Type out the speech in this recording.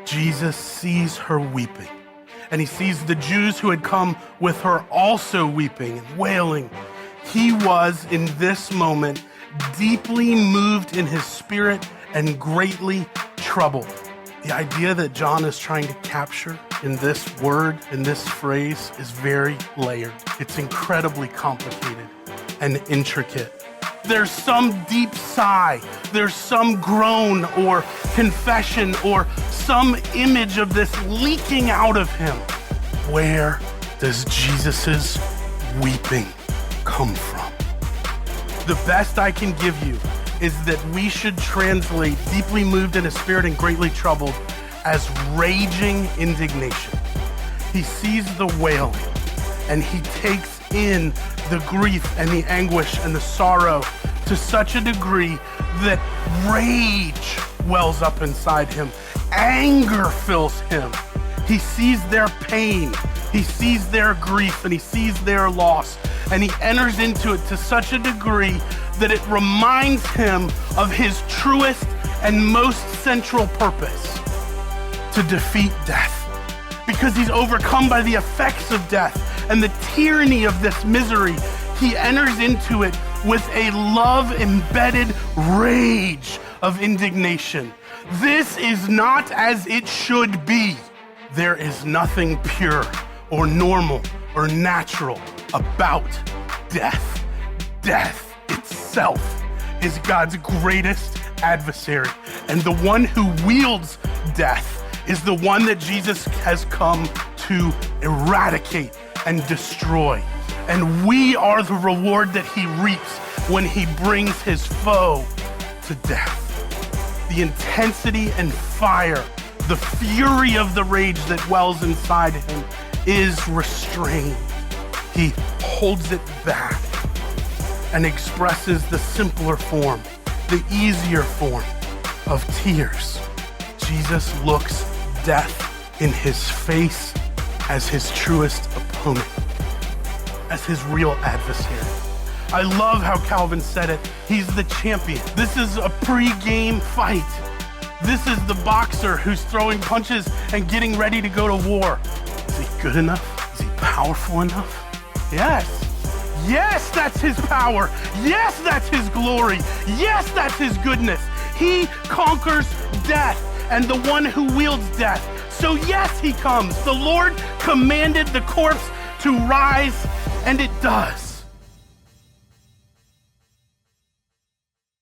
Jesus sees her weeping, and he sees the Jews who had come with her also weeping and wailing. He was, in this moment, deeply moved in his spirit and greatly troubled. The idea that John is trying to capture in this word, in this phrase, is very layered. It's incredibly complicated and intricate. There's some deep sigh, there's some groan or confession or some image of this leaking out of him. Where does Jesus's weeping come from? The best I can give you is that we should translate deeply moved in his spirit and greatly troubled as raging indignation. He sees the wailing and he takes in the grief and the anguish and the sorrow to such a degree that rage wells up inside him. Anger fills him. He sees their pain, he sees their grief, and he sees their loss, and he enters into it to such a degree that it reminds him of his truest and most central purpose: to defeat death. Because he's overcome by the effects of death and the tyranny of this misery, he enters into it with a love-embedded rage of indignation. This is not as it should be. There is nothing pure or normal or natural about death. Death itself is God's greatest adversary, and the one who wields death is the one that Jesus has come to eradicate and destroy. And we are the reward that he reaps when he brings his foe to death. The intensity and fire, the fury of the rage that wells inside him is restrained. He holds it back and expresses the simpler form, the easier form of tears. Jesus looks death in his face as his truest opponent, as his real adversary. I love how Calvin said it. He's the champion. This is a pre-game fight. This is the boxer who's throwing punches and getting ready to go to war. Is he good enough? Is he powerful enough? Yes. Yes, that's his power. Yes, that's his glory. Yes, that's his goodness. He conquers death and the one who wields death. So yes, he comes. The Lord commanded the corpse to rise, and it does.